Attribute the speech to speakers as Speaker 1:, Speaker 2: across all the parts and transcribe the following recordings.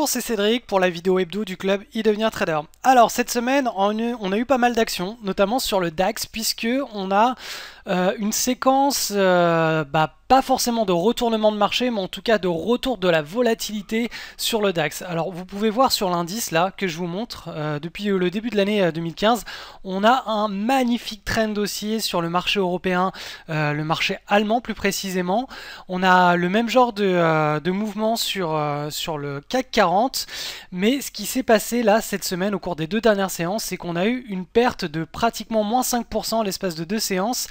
Speaker 1: Bonjour, c'est Cédric pour la vidéo hebdo du club e-devenir trader. Alors cette semaine, on a eu pas mal d'actions, notamment sur le DAX, puisque on a une séquence, pas forcément de retournement de marché, mais en tout cas de retour de la volatilité sur le DAX. Alors vous pouvez voir sur l'indice là que je vous montre, depuis le début de l'année 2015, on a un magnifique trend haussier sur le marché européen, le marché allemand plus précisément. On a le même genre de mouvement sur le CAC 40, mais ce qui s'est passé là cette semaine au cours des deux dernières séances, c'est qu'on a eu une perte de pratiquement moins 5% à l'espace de deux séances.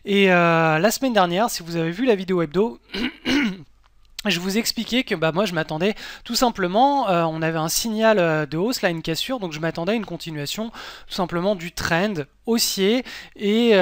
Speaker 1: Et la semaine dernière, si vous avez vu la vidéo hebdo, je vous expliquais que moi je m'attendais tout simplement, on avait un signal de hausse, là une cassure, donc je m'attendais à une continuation tout simplement du trend haussier et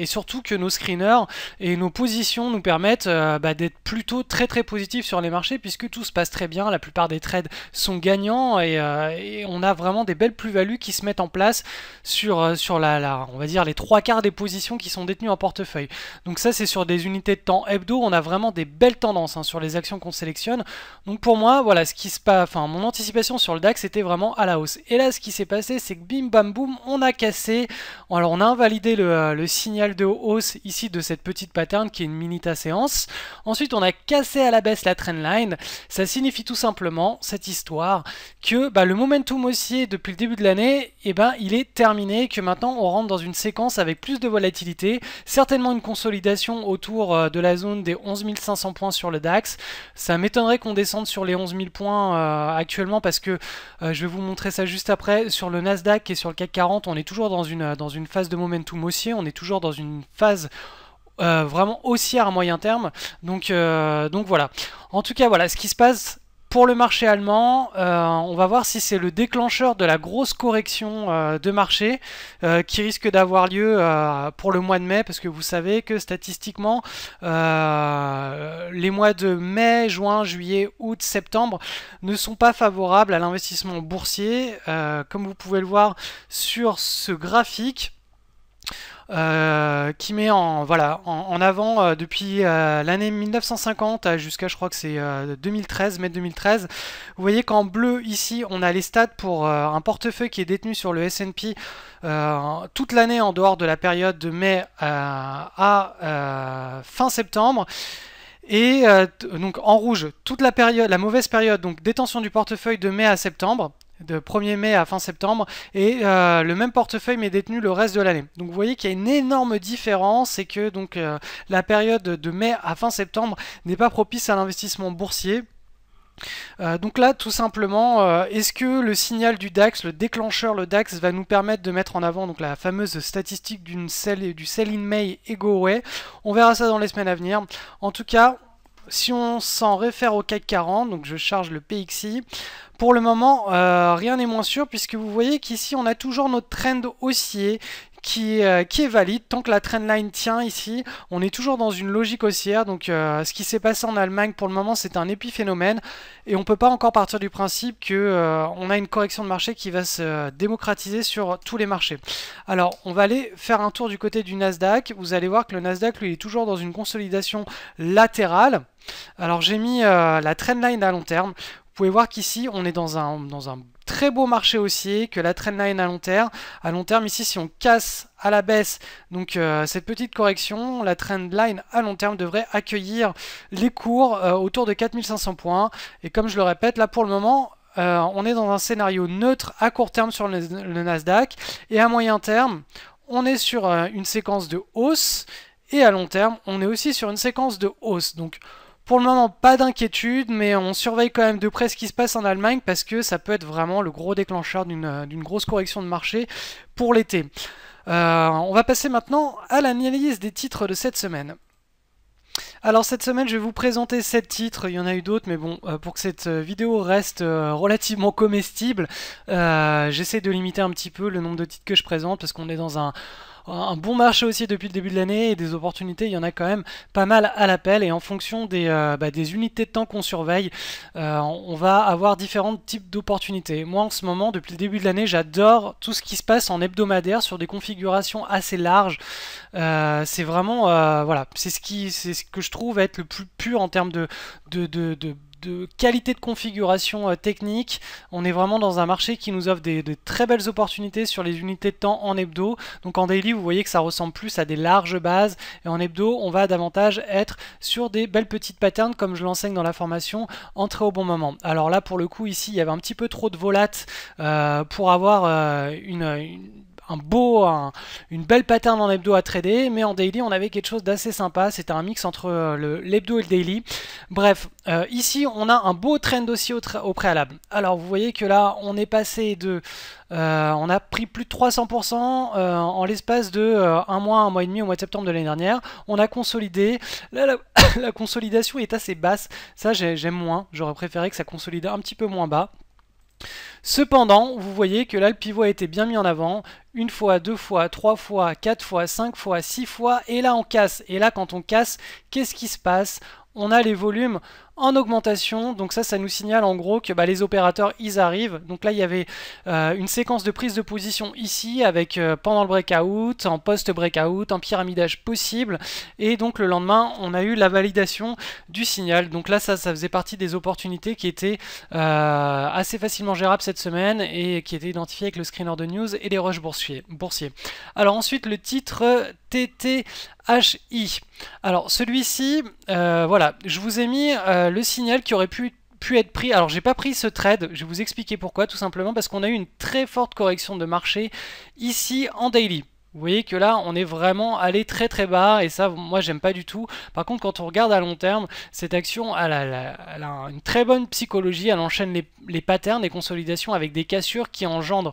Speaker 1: surtout que nos screeners et nos positions nous permettent d'être plutôt très positifs sur les marchés puisque tout se passe très bien, la plupart des trades sont gagnants et on a vraiment des belles plus-values qui se mettent en place sur on va dire les trois quarts des positions qui sont détenues en portefeuille. Donc ça c'est sur des unités de temps hebdo, on a vraiment des belles tendances sur les actions qu'on sélectionne. Donc pour moi, voilà ce qui se passe, enfin mon anticipation sur le DAX était vraiment à la hausse. Et là ce qui s'est passé, c'est que bim bam boum, on a cassé. Alors on a invalidé le signal de hausse ici de cette petite pattern qui est une Minita séance. Ensuite on a cassé à la baisse la trendline. Ça signifie tout simplement cette histoire que le momentum haussier depuis le début de l'année, il est terminé, que maintenant on rentre dans une séquence avec plus de volatilité, certainement une consolidation autour de la zone des 11 500 points sur le DAX. Ça m'étonnerait qu'on descende sur les 11 000 points actuellement parce que je vais vous montrer ça juste après. Sur le Nasdaq et sur le CAC 40, on est toujours dans une phase de momentum haussier, on est toujours dans une phase vraiment haussière à moyen terme. Donc voilà. En tout cas, voilà ce qui se passe. Pour le marché allemand, on va voir si c'est le déclencheur de la grosse correction de marché qui risque d'avoir lieu pour le mois de mai, parce que vous savez que statistiquement, les mois de mai, juin, juillet, août, septembre ne sont pas favorables à l'investissement boursier, comme vous pouvez le voir sur ce graphique. Qui met en avant depuis l'année 1950 jusqu'à je crois que c'est 2013, mai 2013. Vous voyez qu'en bleu ici on a les stats pour un portefeuille qui est détenu sur le S&P toute l'année en dehors de la période de mai à fin septembre. Et donc en rouge toute la période, la mauvaise période, donc détention du portefeuille de mai à septembre, de 1er mai à fin septembre, et le même portefeuille mais détenu le reste de l'année. Donc vous voyez qu'il y a une énorme différence et que donc la période de mai à fin septembre n'est pas propice à l'investissement boursier. Donc là tout simplement, est-ce que le signal du DAX, le déclencheur, le DAX va nous permettre de mettre en avant donc la fameuse statistique du sell in May et go away? On verra ça dans les semaines à venir. En tout cas, si on s'en réfère au CAC 40, donc je charge le PXI, pour le moment rien n'est moins sûr puisque vous voyez qu'ici on a toujours notre trend haussier qui est valide. Tant que la trendline tient ici, on est toujours dans une logique haussière. Donc ce qui s'est passé en Allemagne pour le moment c'est un épiphénomène et on ne peut pas encore partir du principe que on a une correction de marché qui va se démocratiser sur tous les marchés. Alors on va aller faire un tour du côté du Nasdaq. Vous allez voir que le Nasdaq lui est toujours dans une consolidation latérale. Alors j'ai mis la trendline à long terme. Vous pouvez voir qu'ici on est dans un très beau marché haussier, que la trendline à long terme ici si on casse à la baisse donc cette petite correction, la trendline à long terme devrait accueillir les cours autour de 4500 points. Et comme je le répète, là pour le moment on est dans un scénario neutre à court terme sur le Nasdaq, et à moyen terme on est sur une séquence de hausse, et à long terme on est aussi sur une séquence de hausse. Donc pour le moment, pas d'inquiétude, mais on surveille quand même de près ce qui se passe en Allemagne parce que ça peut être vraiment le gros déclencheur d'une grosse correction de marché pour l'été. On va passer maintenant à l'analyse des titres de cette semaine. Alors cette semaine je vais vous présenter 7 titres, il y en a eu d'autres mais bon, pour que cette vidéo reste relativement comestible, j'essaie de limiter un petit peu le nombre de titres que je présente parce qu'on est dans un bon marché aussi depuis le début de l'année et des opportunités, il y en a quand même pas mal à l'appel, et en fonction des unités de temps qu'on surveille, on va avoir différents types d'opportunités. Moi en ce moment, depuis le début de l'année, j'adore tout ce qui se passe en hebdomadaire sur des configurations assez larges. C'est vraiment, voilà, c'est ce que je trouve être le plus pur en termes de de qualité de configuration technique. On est vraiment dans un marché qui nous offre des très belles opportunités sur les unités de temps en hebdo. Donc en daily, vous voyez que ça ressemble plus à des larges bases, et en hebdo, on va davantage être sur des belles petites patterns, comme je l'enseigne dans la formation, entrer au bon moment. Alors là, pour le coup, ici, il y avait un petit peu trop de volat pour avoir une belle pattern en hebdo à trader, mais en daily on avait quelque chose d'assez sympa. C'était un mix entre l'hebdo et le daily. Bref, ici on a un beau trend aussi au préalable. Alors vous voyez que là on est passé de on a pris plus de 300% en l'espace de un mois et demi, au mois de septembre de l'année dernière. On a consolidé. Là, la consolidation est assez basse. Ça j'aime moins. J'aurais préféré que ça consolide un petit peu moins bas. Cependant, vous voyez que là le pivot a été bien mis en avant, une fois, deux fois, trois fois, quatre fois, cinq fois, six fois, et là on casse. Et là quand on casse, qu'est-ce qui se passe? On a les volumes en augmentation, donc ça nous signale en gros que les opérateurs ils arrivent. Donc là il y avait une séquence de prise de position ici avec pendant le breakout, en post-breakout, en pyramidage possible, et donc le lendemain on a eu la validation du signal. Donc là ça faisait partie des opportunités qui étaient assez facilement gérables cette semaine et qui étaient identifiées avec le screener de news et les rushs boursiers. Alors ensuite le titre TTHI. Alors celui-ci, voilà, je vous ai mis le signal qui aurait pu être pris. Alors j'ai pas pris ce trade, je vais vous expliquer pourquoi. Tout simplement parce qu'on a eu une très forte correction de marché ici en daily. Vous voyez que là on est vraiment allé très bas, et ça moi j'aime pas du tout. Par contre quand on regarde à long terme, cette action elle a une très bonne psychologie. Elle enchaîne les patterns, les consolidations avec des cassures qui engendrent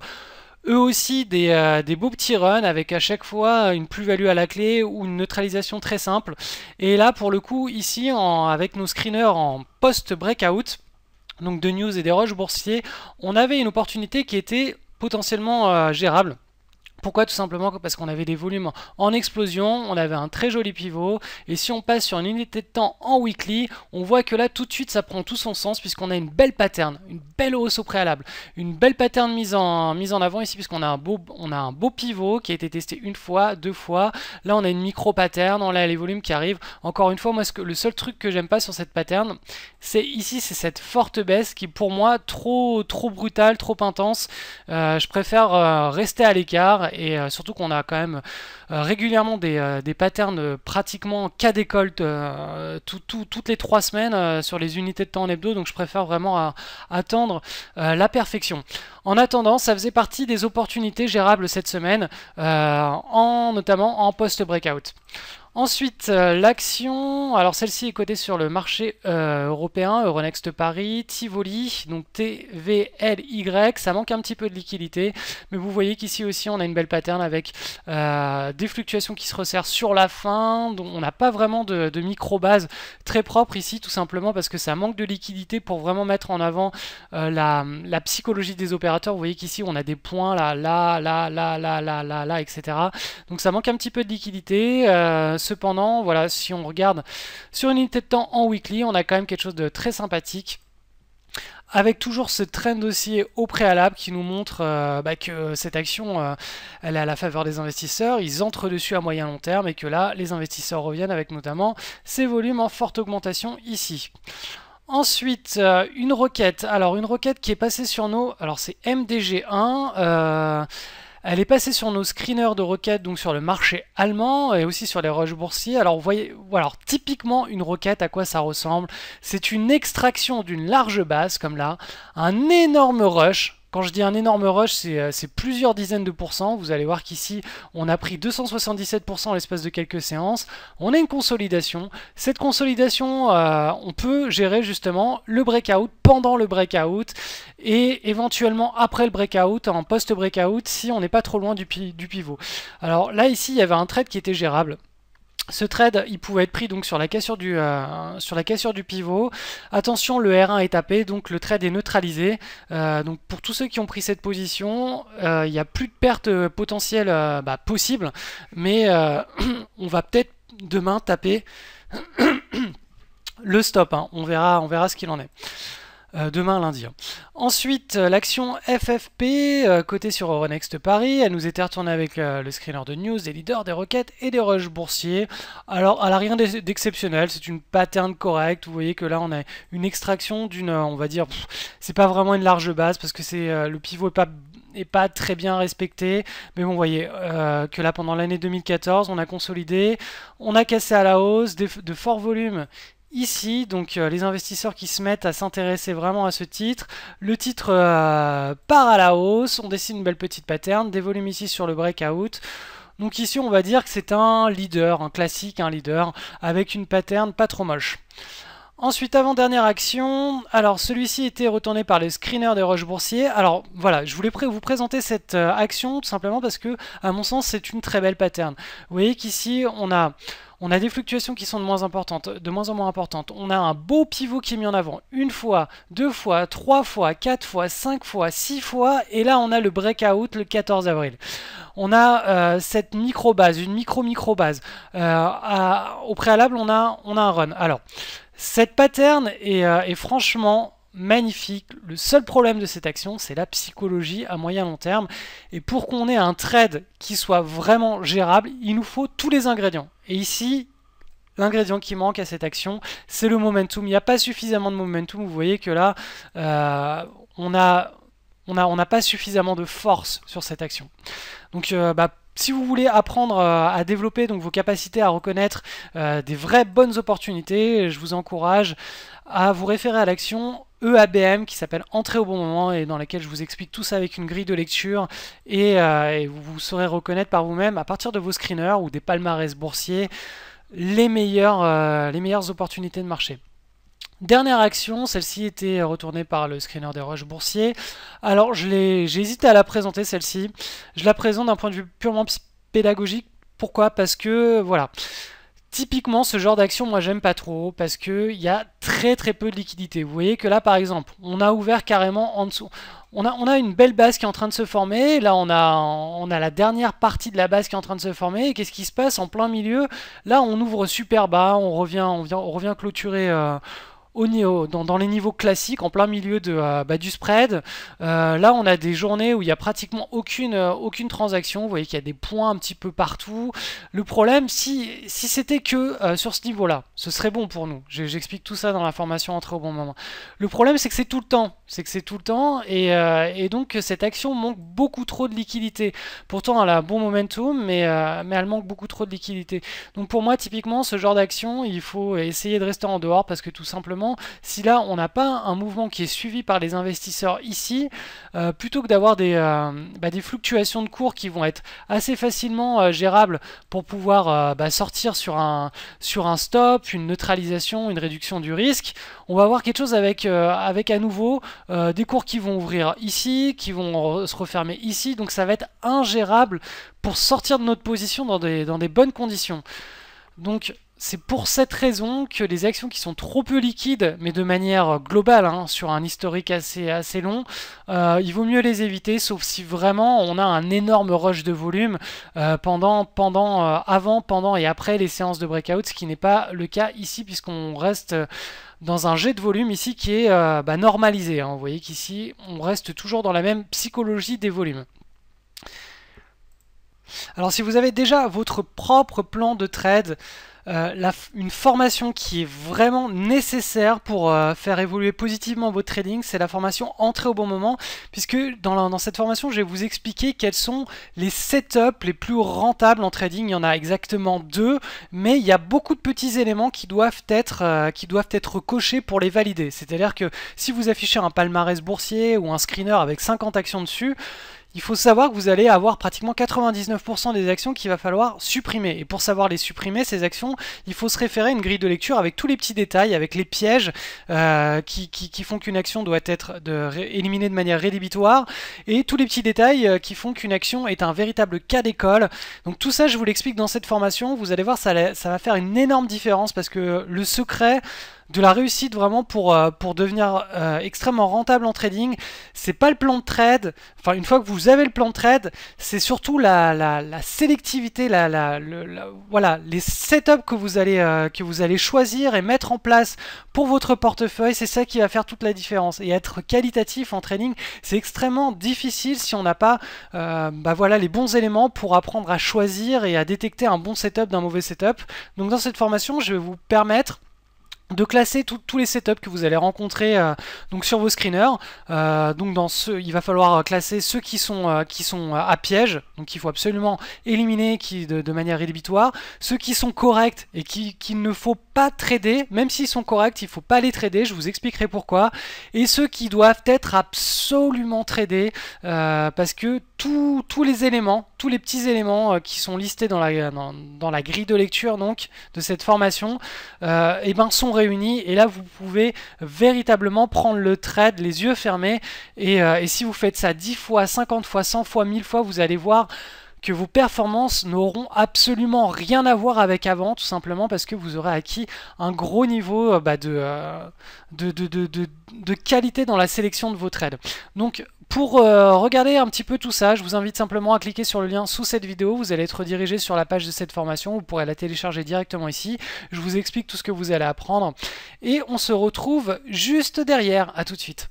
Speaker 1: eux aussi des beaux petits runs avec à chaque fois une plus-value à la clé ou une neutralisation très simple. Et là pour le coup ici avec nos screeners en post-breakout, donc de news et des rushs boursiers, on avait une opportunité qui était potentiellement gérable. Pourquoi? Tout simplement parce qu'on avait des volumes en explosion, on avait un très joli pivot, et si on passe sur une unité de temps en weekly, on voit que là tout de suite ça prend tout son sens, puisqu'on a une belle pattern, une belle hausse au préalable, une belle pattern mise en avant ici, puisqu'on a un beau pivot qui a été testé une fois, deux fois. Là on a une micro pattern, on a les volumes qui arrivent. Encore une fois, moi le seul truc que j'aime pas sur cette pattern, c'est cette forte baisse qui pour moi trop brutale, trop intense. Je préfère rester à l'écart. Et surtout qu'on a quand même régulièrement des patterns pratiquement cas d'école toutes les 3 semaines sur les unités de temps en hebdo, donc je préfère vraiment attendre la perfection. En attendant, ça faisait partie des opportunités gérables cette semaine, notamment en post-breakout. Ensuite, l'action, alors celle-ci est cotée sur le marché européen, Euronext Paris, Tivoli, donc TVLY, ça manque un petit peu de liquidité, mais vous voyez qu'ici aussi on a une belle pattern avec des fluctuations qui se resserrent sur la fin, donc on n'a pas vraiment de micro-base très propre ici, tout simplement parce que ça manque de liquidité pour vraiment mettre en avant la psychologie des opérateurs. Vous voyez qu'ici on a des points là, etc. Donc ça manque un petit peu de liquidité. Cependant, voilà, si on regarde sur une unité de temps en weekly, on a quand même quelque chose de très sympathique, avec toujours ce trend aussi au préalable qui nous montre que cette action elle est à la faveur des investisseurs, ils entrent dessus à moyen long terme, et que là les investisseurs reviennent avec notamment ces volumes en forte augmentation ici. Ensuite, une requête. Alors une requête qui est passée sur nos... Alors c'est MDG1. Elle est passée sur nos screeners de requêtes, donc sur le marché allemand et aussi sur les rushs boursiers. Alors vous voyez, alors typiquement une requête, à quoi ça ressemble? C'est une extraction d'une large base comme là, un énorme rush. Quand je dis un énorme rush, c'est plusieurs dizaines de pourcents. Vous allez voir qu'ici, on a pris 277% en l'espace de quelques séances. On a une consolidation. Cette consolidation, on peut gérer justement le breakout pendant le breakout et éventuellement après le breakout, en post-breakout, si on n'est pas trop loin du pivot. Alors là, ici, il y avait un trade qui était gérable. Ce trade, il pouvait être pris donc sur la cassure du pivot. Attention, le R1 est tapé, donc le trade est neutralisé. Donc pour tous ceux qui ont pris cette position, il n'y a plus de perte potentielle possible, mais on va peut-être demain taper le stop. Hein. On verra ce qu'il en est. demain lundi. Ensuite, l'action FFP, cotée sur Euronext Paris, elle nous était retournée avec le screener de news, des leaders, des requêtes et des rushs boursiers. Alors, elle n'a rien d'exceptionnel, c'est une pattern correcte. Vous voyez que là, on a une extraction d'une, on va dire, c'est pas vraiment une large base parce que le pivot est pas très bien respecté, mais bon, vous voyez que là, pendant l'année 2014, on a consolidé, on a cassé à la hausse, de forts volumes ici, donc les investisseurs qui se mettent à s'intéresser vraiment à ce titre. Le titre part à la hausse, on dessine une belle petite pattern, des volumes ici sur le breakout. Donc ici, on va dire que c'est un leader, un classique, un leader, avec une pattern pas trop moche. Ensuite, avant-dernière action, alors celui-ci était retourné par le screener des rushs boursiers. Alors voilà, je voulais vous présenter cette action tout simplement parce que, à mon sens, c'est une très belle pattern. Vous voyez qu'ici, on a des fluctuations qui sont de moins en moins importantes. On a un beau pivot qui est mis en avant une fois, deux fois, trois fois, quatre fois, cinq fois, six fois, et là on a le breakout le 14 avril. On a cette micro-base, une micro-base. Au préalable, on a un run. Alors, cette pattern est franchement magnifique. Le seul problème de cette action, c'est la psychologie à moyen long terme. Et pour qu'on ait un trade qui soit vraiment gérable, il nous faut tous les ingrédients. Et ici, l'ingrédient qui manque à cette action, c'est le momentum. Il n'y a pas suffisamment de momentum. Vous voyez que là, on n'a pas suffisamment de force sur cette action. Donc, si vous voulez apprendre à développer donc, vos capacités à reconnaître des vraies bonnes opportunités, je vous encourage à vous référer à l'action EABM qui s'appelle Entrer au bon moment et dans laquelle je vous explique tout ça avec une grille de lecture et vous saurez reconnaître par vous-même à partir de vos screeners ou des palmarès boursiers les meilleures opportunités de marché. Dernière action, celle-ci était retournée par le screener des rushs boursiers. Alors j'ai hésité à la présenter celle-ci. Je la présente d'un point de vue purement pédagogique. Pourquoi? Parce que voilà. Typiquement, ce genre d'action, moi, j'aime pas trop parce qu'il y a très peu de liquidité. Vous voyez que là, par exemple, on a ouvert carrément en dessous. On a une belle base qui est en train de se former. Là, on a la dernière partie de la base qui est en train de se former. Et qu'est-ce qui se passe en plein milieu? Là, on ouvre super bas. On revient clôturer dans les niveaux classiques, en plein milieu du spread. Là, on a des journées où il n'y a pratiquement aucune transaction. Vous voyez qu'il y a des points un petit peu partout. Le problème, si c'était que sur ce niveau-là, ce serait bon pour nous. J'explique tout ça dans la formation Entrer au bon moment. Le problème, c'est que c'est tout le temps. Et donc, cette action manque beaucoup trop de liquidité. Pourtant, elle a un bon momentum, mais elle manque beaucoup trop de liquidité. Donc, pour moi, typiquement, ce genre d'action, il faut essayer de rester en dehors parce que tout simplement, si là on n'a pas un mouvement qui est suivi par les investisseurs ici, plutôt que d'avoir des fluctuations de cours qui vont être assez facilement gérables pour pouvoir sortir sur un stop, une neutralisation, une réduction du risque, on va avoir quelque chose avec à nouveau des cours qui vont ouvrir ici, qui vont se refermer ici, donc ça va être ingérable pour sortir de notre position dans des bonnes conditions. Donc c'est pour cette raison que les actions qui sont trop peu liquides, mais de manière globale, sur un historique assez long, il vaut mieux les éviter, sauf si vraiment on a un énorme rush de volume avant, pendant et après les séances de breakout, ce qui n'est pas le cas ici, puisqu'on reste dans un jet de volume ici qui est normalisé. Vous voyez qu'ici, on reste toujours dans la même psychologie des volumes. Alors si vous avez déjà votre propre plan de trade, une formation qui est vraiment nécessaire pour faire évoluer positivement votre trading, c'est la formation Entrer au bon moment, puisque dans cette formation, je vais vous expliquer quels sont les setups les plus rentables en trading. Il y en a exactement 2, mais il y a beaucoup de petits éléments qui doivent être cochés pour les valider. C'est-à-dire que si vous affichez un palmarès boursier ou un screener avec 50 actions dessus, il faut savoir que vous allez avoir pratiquement 99% des actions qu'il va falloir supprimer. Et pour savoir les supprimer, ces actions, il faut se référer à une grille de lecture avec tous les petits détails, avec les pièges qui font qu'une action doit être éliminée de manière rédhibitoire, et tous les petits détails qui font qu'une action est un véritable cas d'école. Donc tout ça, je vous l'explique dans cette formation. Vous allez voir, ça va faire une énorme différence parce que le secret de la réussite vraiment pour devenir extrêmement rentable en trading. C'est pas le plan de trade, enfin une fois que vous avez le plan de trade, c'est surtout la sélectivité, voilà, les setups que vous allez choisir et mettre en place pour votre portefeuille, c'est ça qui va faire toute la différence. Et être qualitatif en trading, c'est extrêmement difficile si on n'a pas voilà, les bons éléments pour apprendre à choisir et à détecter un bon setup d'un mauvais setup. Donc dans cette formation, je vais vous permettre de classer tous les setups que vous allez rencontrer donc sur vos screeners. Donc il va falloir classer ceux qui sont à piège, donc qu'il faut absolument éliminer de manière rédhibitoire, ceux qui sont corrects et qu'il ne faut pas trader, même s'ils sont corrects, il ne faut pas les trader, je vous expliquerai pourquoi, et ceux qui doivent être absolument tradés, parce que tous les éléments, tous les petits éléments qui sont listés dans la grille de lecture donc de cette formation, et ben sont réunis, et là vous pouvez véritablement prendre le trade les yeux fermés, et si vous faites ça 10 fois, 50 fois, 100 fois, 1000 fois, vous allez voir que vos performances n'auront absolument rien à voir avec avant, tout simplement parce que vous aurez acquis un gros niveau de qualité dans la sélection de vos trades. Donc pour regarder un petit peu tout ça, je vous invite simplement à cliquer sur le lien sous cette vidéo. Vous allez être redirigé sur la page de cette formation. Vous pourrez la télécharger directement ici. Je vous explique tout ce que vous allez apprendre. Et on se retrouve juste derrière. À tout de suite.